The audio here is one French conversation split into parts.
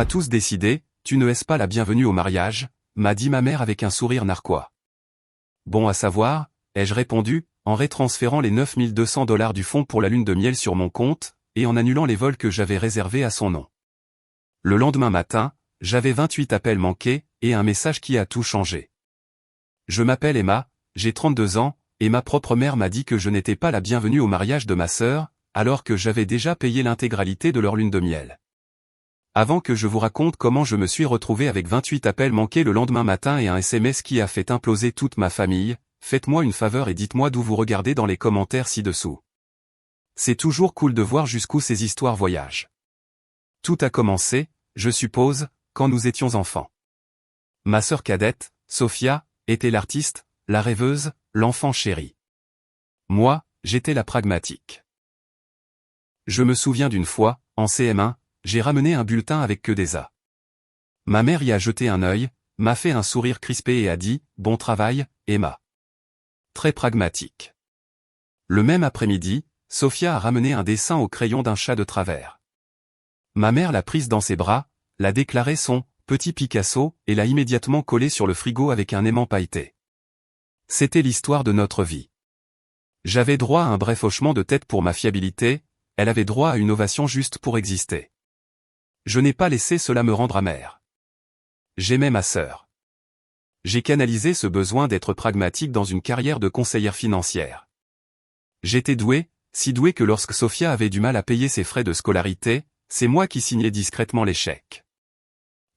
a tous décidé, tu ne es pas la bienvenue au mariage, m'a dit ma mère avec un sourire narquois. Bon à savoir, ai-je répondu, en retransférant les $9200 du fonds pour la lune de miel sur mon compte, et en annulant les vols que j'avais réservés à son nom. Le lendemain matin, j'avais 28 appels manqués, et un message qui a tout changé. Je m'appelle Emma, j'ai 32 ans, et ma propre mère m'a dit que je n'étais pas la bienvenue au mariage de ma sœur, alors que j'avais déjà payé l'intégralité de leur lune de miel. Avant que je vous raconte comment je me suis retrouvé avec 28 appels manqués le lendemain matin et un SMS qui a fait imploser toute ma famille, faites-moi une faveur et dites-moi d'où vous regardez dans les commentaires ci-dessous. C'est toujours cool de voir jusqu'où ces histoires voyagent. Tout a commencé, je suppose, quand nous étions enfants. Ma sœur cadette, Sophia, était l'artiste, la rêveuse, l'enfant chéri. Moi, j'étais la pragmatique. Je me souviens d'une fois, en CM1, j'ai ramené un bulletin avec que des A. Ma mère y a jeté un œil, m'a fait un sourire crispé et a dit « Bon travail, Emma ». Très pragmatique. Le même après-midi, Sophia a ramené un dessin au crayon d'un chat de travers. Ma mère l'a prise dans ses bras, l'a déclaré son « petit Picasso » et l'a immédiatement collé sur le frigo avec un aimant pailleté. C'était l'histoire de notre vie. J'avais droit à un bref hochement de tête pour ma fiabilité, elle avait droit à une ovation juste pour exister. Je n'ai pas laissé cela me rendre amer. J'aimais ma sœur. J'ai canalisé ce besoin d'être pragmatique dans une carrière de conseillère financière. J'étais doué, si doué que lorsque Sophia avait du mal à payer ses frais de scolarité, c'est moi qui signais discrètement les chèques.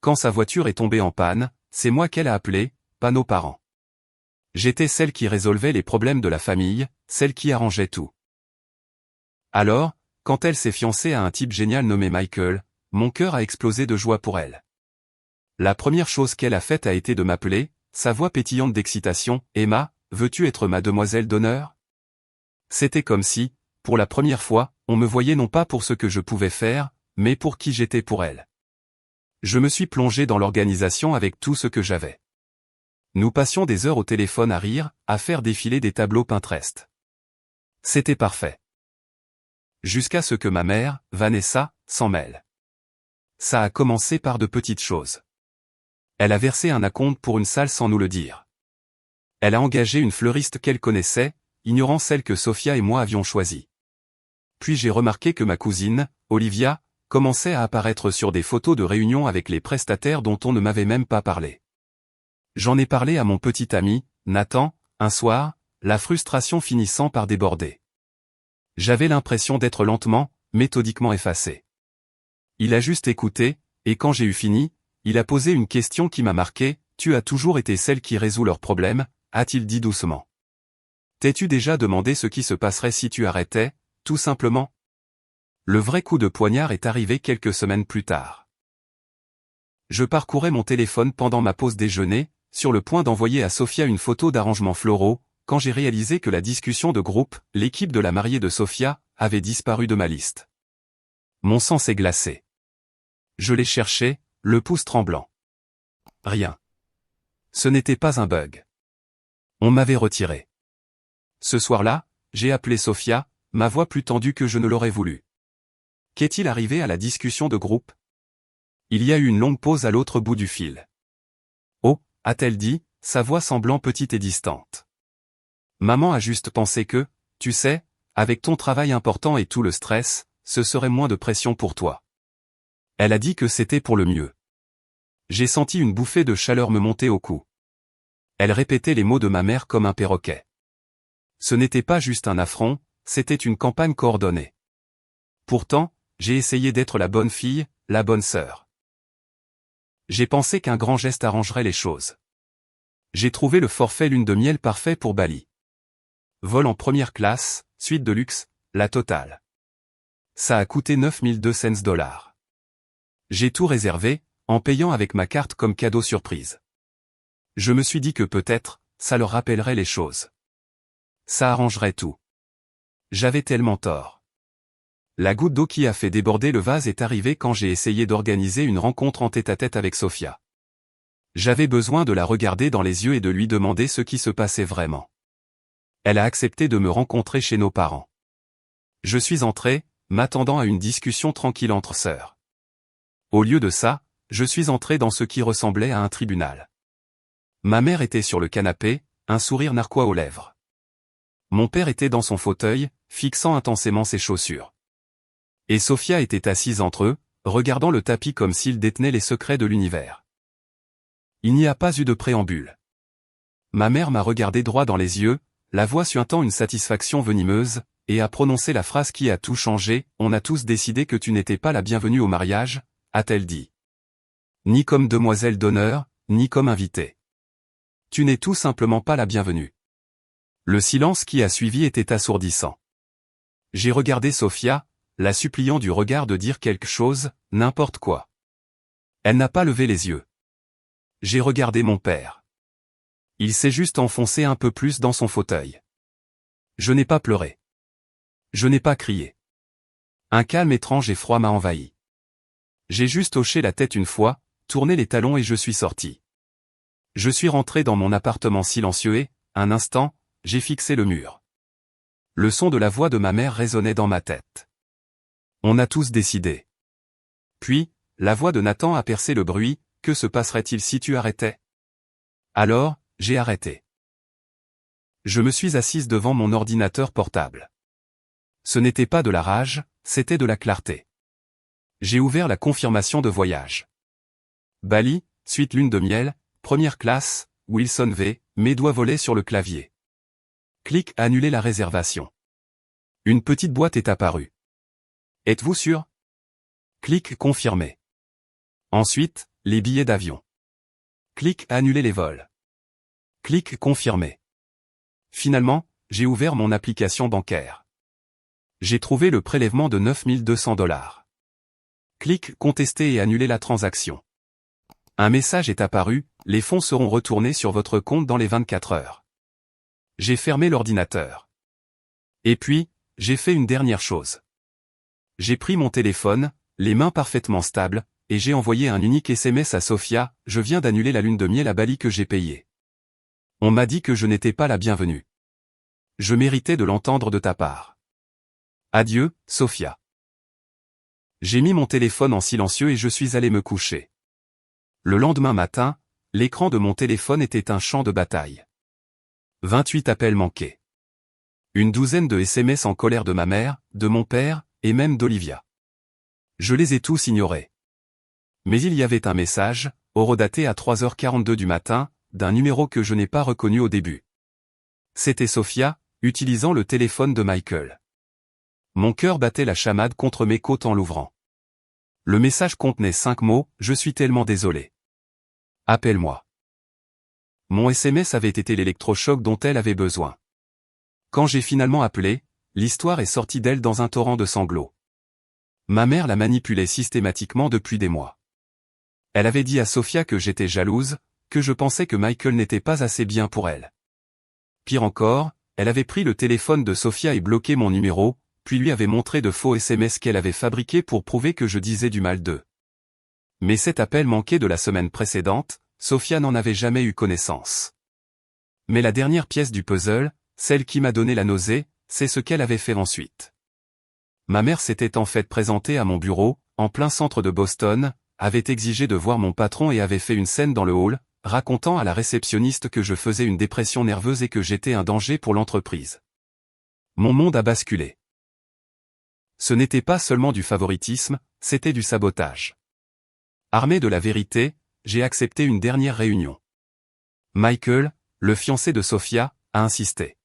Quand sa voiture est tombée en panne, c'est moi qu'elle a appelé, pas nos parents. J'étais celle qui résolvait les problèmes de la famille, celle qui arrangeait tout. Alors, quand elle s'est fiancée à un type génial nommé Michael, mon cœur a explosé de joie pour elle. La première chose qu'elle a faite a été de m'appeler, sa voix pétillante d'excitation, « Emma, veux-tu être ma demoiselle d'honneur ?» C'était comme si, pour la première fois, on me voyait non pas pour ce que je pouvais faire, mais pour qui j'étais pour elle. Je me suis plongé dans l'organisation avec tout ce que j'avais. Nous passions des heures au téléphone à rire, à faire défiler des tableaux Pinterest. C'était parfait. Jusqu'à ce que ma mère, Vanessa, s'en mêle. Ça a commencé par de petites choses. Elle a versé un acompte pour une salle sans nous le dire. Elle a engagé une fleuriste qu'elle connaissait, ignorant celle que Sophia et moi avions choisie. Puis j'ai remarqué que ma cousine, Olivia, commençait à apparaître sur des photos de réunions avec les prestataires dont on ne m'avait même pas parlé. J'en ai parlé à mon petit ami, Nathan, un soir, la frustration finissant par déborder. J'avais l'impression d'être lentement, méthodiquement effacé. Il a juste écouté, et quand j'ai eu fini, il a posé une question qui m'a marqué, « Tu as toujours été celle qui résout leurs problèmes ?» a-t-il dit doucement. « T'es-tu déjà demandé ce qui se passerait si tu arrêtais, tout simplement ?» Le vrai coup de poignard est arrivé quelques semaines plus tard. Je parcourais mon téléphone pendant ma pause déjeuner, sur le point d'envoyer à Sophia une photo d'arrangements floraux, quand j'ai réalisé que la discussion de groupe, l'équipe de la mariée de Sophia, avait disparu de ma liste. Mon sang s'est glacé. Je l'ai cherché, le pouce tremblant. Rien. Ce n'était pas un bug. On m'avait retiré. Ce soir-là, j'ai appelé Sophia, ma voix plus tendue que je ne l'aurais voulu. Qu'est-il arrivé à la discussion de groupe? Il y a eu une longue pause à l'autre bout du fil. Oh, a-t-elle dit, sa voix semblant petite et distante. Maman a juste pensé que, tu sais, avec ton travail important et tout le stress, ce serait moins de pression pour toi. Elle a dit que c'était pour le mieux. J'ai senti une bouffée de chaleur me monter au cou. Elle répétait les mots de ma mère comme un perroquet. Ce n'était pas juste un affront, c'était une campagne coordonnée. Pourtant, j'ai essayé d'être la bonne fille, la bonne sœur. J'ai pensé qu'un grand geste arrangerait les choses. J'ai trouvé le forfait lune de miel parfait pour Bali. Vol en première classe, suite de luxe, la totale. Ça a coûté $9200. J'ai tout réservé, en payant avec ma carte comme cadeau surprise. Je me suis dit que peut-être, ça leur rappellerait les choses. Ça arrangerait tout. J'avais tellement tort. La goutte d'eau qui a fait déborder le vase est arrivée quand j'ai essayé d'organiser une rencontre en tête-à-tête avec Sophia. J'avais besoin de la regarder dans les yeux et de lui demander ce qui se passait vraiment. Elle a accepté de me rencontrer chez nos parents. Je suis entré, m'attendant à une discussion tranquille entre sœurs. Au lieu de ça, je suis entré dans ce qui ressemblait à un tribunal. Ma mère était sur le canapé, un sourire narquois aux lèvres. Mon père était dans son fauteuil, fixant intensément ses chaussures. Et Sophia était assise entre eux, regardant le tapis comme s'il détenait les secrets de l'univers. Il n'y a pas eu de préambule. Ma mère m'a regardé droit dans les yeux, la voix suintant une satisfaction venimeuse, et a prononcé la phrase qui a tout changé. « On a tous décidé que tu n'étais pas la bienvenue au mariage », a-t-elle dit. Ni comme demoiselle d'honneur, ni comme invitée. Tu n'es tout simplement pas la bienvenue. Le silence qui a suivi était assourdissant. J'ai regardé Sophia, la suppliant du regard de dire quelque chose, n'importe quoi. Elle n'a pas levé les yeux. J'ai regardé mon père. Il s'est juste enfoncé un peu plus dans son fauteuil. Je n'ai pas pleuré. Je n'ai pas crié. Un calme étrange et froid m'a envahi. J'ai juste hoché la tête une fois, tourné les talons et je suis sorti. Je suis rentré dans mon appartement silencieux et, un instant, j'ai fixé le mur. Le son de la voix de ma mère résonnait dans ma tête. On a tous décidé. Puis, la voix de Nathan a percé le bruit. Que se passerait-il si tu arrêtais? Alors, j'ai arrêté. Je me suis assise devant mon ordinateur portable. Ce n'était pas de la rage, c'était de la clarté. J'ai ouvert la confirmation de voyage. Bali, suite lune de miel, première classe, Wilson V, mes doigts volaient sur le clavier. Clique annuler la réservation. Une petite boîte est apparue. Êtes-vous sûr? Clique confirmer. Ensuite, les billets d'avion. Clique annuler les vols. Clique confirmer. Finalement, j'ai ouvert mon application bancaire. J'ai trouvé le prélèvement de 9200 $. Clique contester et annuler la transaction. Un message est apparu, les fonds seront retournés sur votre compte dans les 24 heures. J'ai fermé l'ordinateur. Et puis, j'ai fait une dernière chose. J'ai pris mon téléphone, les mains parfaitement stables, et j'ai envoyé un unique SMS à Sophia, je viens d'annuler la lune de miel à Bali que j'ai payée. On m'a dit que je n'étais pas la bienvenue. Je méritais de l'entendre de ta part. Adieu, Sophia. J'ai mis mon téléphone en silencieux et je suis allé me coucher. Le lendemain matin, l'écran de mon téléphone était un champ de bataille. 28 appels manqués. Une douzaine de SMS en colère de ma mère, de mon père, et même d'Olivia. Je les ai tous ignorés. Mais il y avait un message, horodaté à 3h42 du matin, d'un numéro que je n'ai pas reconnu au début. C'était Sophia, utilisant le téléphone de Michael. Mon cœur battait la chamade contre mes côtes en l'ouvrant. Le message contenait 5 mots, je suis tellement désolé. Appelle-moi. Mon SMS avait été l'électrochoc dont elle avait besoin. Quand j'ai finalement appelé, l'histoire est sortie d'elle dans un torrent de sanglots. Ma mère la manipulait systématiquement depuis des mois. Elle avait dit à Sophia que j'étais jalouse, que je pensais que Michael n'était pas assez bien pour elle. Pire encore, elle avait pris le téléphone de Sophia et bloqué mon numéro, puis lui avait montré de faux SMS qu'elle avait fabriqués pour prouver que je disais du mal d'eux. Mais cet appel manqué de la semaine précédente, Sophia n'en avait jamais eu connaissance. Mais la dernière pièce du puzzle, celle qui m'a donné la nausée, c'est ce qu'elle avait fait ensuite. Ma mère s'était en fait présentée à mon bureau, en plein centre de Boston, avait exigé de voir mon patron et avait fait une scène dans le hall, racontant à la réceptionniste que je faisais une dépression nerveuse et que j'étais un danger pour l'entreprise. Mon monde a basculé. Ce n'était pas seulement du favoritisme, c'était du sabotage. Armé de la vérité, j'ai accepté une dernière réunion. Michael, le fiancé de Sophia, a insisté.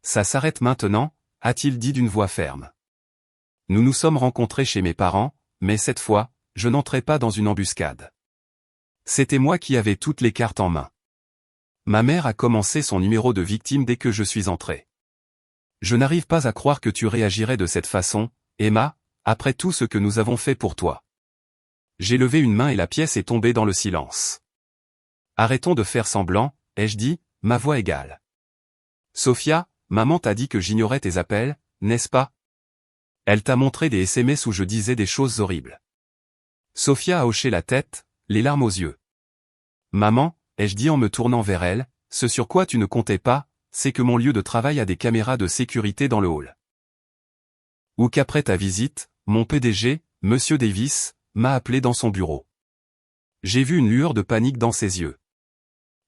Ça s'arrête maintenant, a-t-il dit d'une voix ferme. Nous nous sommes rencontrés chez mes parents, mais cette fois, je n'entrais pas dans une embuscade. C'était moi qui avais toutes les cartes en main. Ma mère a commencé son numéro de victime dès que je suis entré. Je n'arrive pas à croire que tu réagirais de cette façon, Emma, après tout ce que nous avons fait pour toi. J'ai levé une main et la pièce est tombée dans le silence. Arrêtons de faire semblant, ai-je dit, ma voix égale. Sophia, maman t'a dit que j'ignorais tes appels, n'est-ce pas? Elle t'a montré des SMS où je disais des choses horribles. Sophia a hoché la tête, les larmes aux yeux. Maman, ai-je dit en me tournant vers elle, ce sur quoi tu ne comptais pas, c'est que mon lieu de travail a des caméras de sécurité dans le hall. Ou qu'après ta visite, mon PDG, Monsieur Davis, m'a appelé dans son bureau. J'ai vu une lueur de panique dans ses yeux.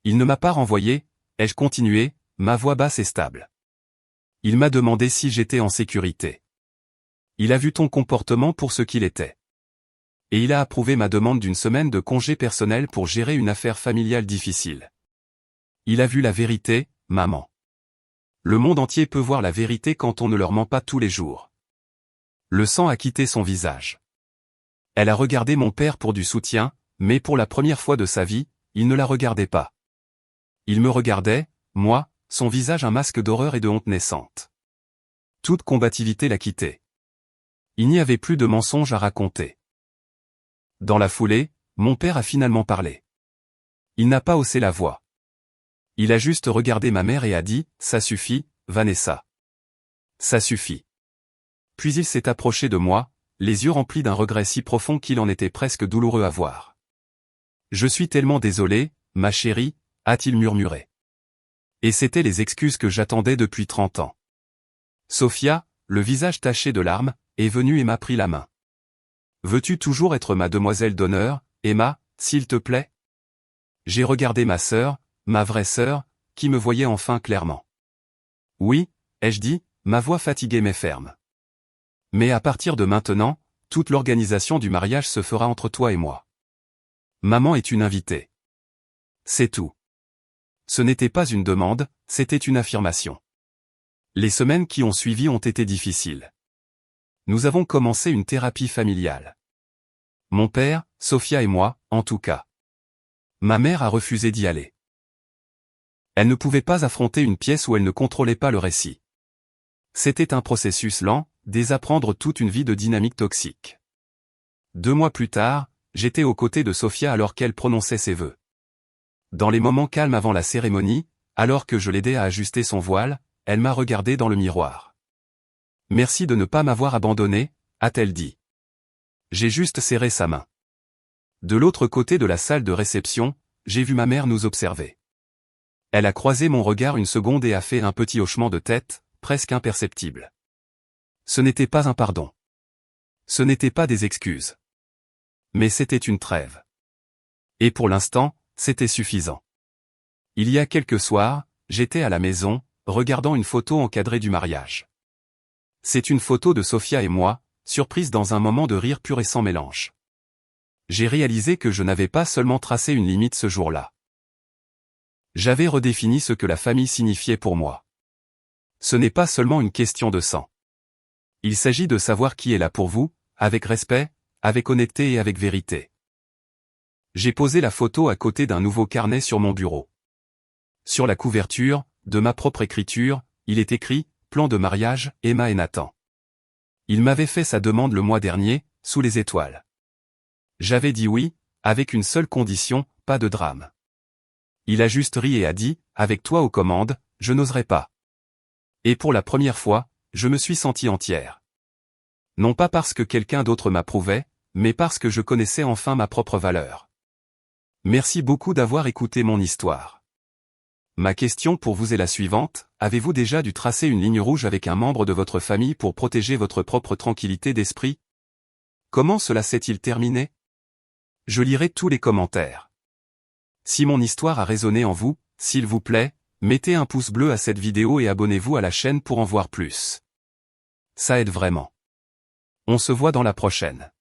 Il ne m'a pas renvoyé, ai-je continué, ma voix basse et stable. Il m'a demandé si j'étais en sécurité. Il a vu ton comportement pour ce qu'il était. Et il a approuvé ma demande d'une semaine de congé personnel pour gérer une affaire familiale difficile. Il a vu la vérité, maman. Le monde entier peut voir la vérité quand on ne leur ment pas tous les jours. Le sang a quitté son visage. Elle a regardé mon père pour du soutien, mais pour la première fois de sa vie, il ne la regardait pas. Il me regardait, moi, son visage un masque d'horreur et de honte naissante. Toute combativité l'a quitté. Il n'y avait plus de mensonges à raconter. Dans la foulée, mon père a finalement parlé. Il n'a pas haussé la voix. Il a juste regardé ma mère et a dit, « Ça suffit, Vanessa. Ça suffit. » Puis il s'est approché de moi, les yeux remplis d'un regret si profond qu'il en était presque douloureux à voir. « Je suis tellement désolé, ma chérie, » a-t-il murmuré. Et c'étaient les excuses que j'attendais depuis 30 ans. Sophia, le visage taché de larmes, est venue et m'a pris la main. « Veux-tu toujours être ma demoiselle d'honneur, Emma, s'il te plaît ?» J'ai regardé ma sœur, ma vraie sœur, qui me voyait enfin clairement. « Oui, » ai-je dit, ma voix fatiguée mais ferme. « Mais à partir de maintenant, toute l'organisation du mariage se fera entre toi et moi. Maman est une invitée. C'est tout. » Ce n'était pas une demande, c'était une affirmation. Les semaines qui ont suivi ont été difficiles. Nous avons commencé une thérapie familiale. Mon père, Sophia et moi, en tout cas. Ma mère a refusé d'y aller. Elle ne pouvait pas affronter une pièce où elle ne contrôlait pas le récit. C'était un processus lent, désapprendre toute une vie de dynamique toxique. 2 mois plus tard, j'étais aux côtés de Sophia alors qu'elle prononçait ses vœux. Dans les moments calmes avant la cérémonie, alors que je l'aidais à ajuster son voile, elle m'a regardé dans le miroir. « Merci de ne pas m'avoir abandonné », a-t-elle dit. J'ai juste serré sa main. De l'autre côté de la salle de réception, j'ai vu ma mère nous observer. Elle a croisé mon regard une seconde et a fait un petit hochement de tête, presque imperceptible. Ce n'était pas un pardon. Ce n'était pas des excuses. Mais c'était une trêve. Et pour l'instant, c'était suffisant. Il y a quelques soirs, j'étais à la maison, regardant une photo encadrée du mariage. C'est une photo de Sophia et moi, surprise dans un moment de rire pur et sans mélange. J'ai réalisé que je n'avais pas seulement tracé une limite ce jour-là. J'avais redéfini ce que la famille signifiait pour moi. Ce n'est pas seulement une question de sang. Il s'agit de savoir qui est là pour vous, avec respect, avec honnêteté et avec vérité. J'ai posé la photo à côté d'un nouveau carnet sur mon bureau. Sur la couverture, de ma propre écriture, il est écrit « Plan de mariage, Emma et Nathan ». Il m'avait fait sa demande le mois dernier, sous les étoiles. J'avais dit oui, avec une seule condition, pas de drame. Il a juste ri et a dit « Avec toi aux commandes, je n'oserais pas ». Et pour la première fois, je me suis senti entière. Non pas parce que quelqu'un d'autre m'approuvait, mais parce que je connaissais enfin ma propre valeur. Merci beaucoup d'avoir écouté mon histoire. Ma question pour vous est la suivante, avez-vous déjà dû tracer une ligne rouge avec un membre de votre famille pour protéger votre propre tranquillité d'esprit? Comment cela s'est-il terminé? Je lirai tous les commentaires. Si mon histoire a résonné en vous, s'il vous plaît, mettez un pouce bleu à cette vidéo et abonnez-vous à la chaîne pour en voir plus. Ça aide vraiment. On se voit dans la prochaine.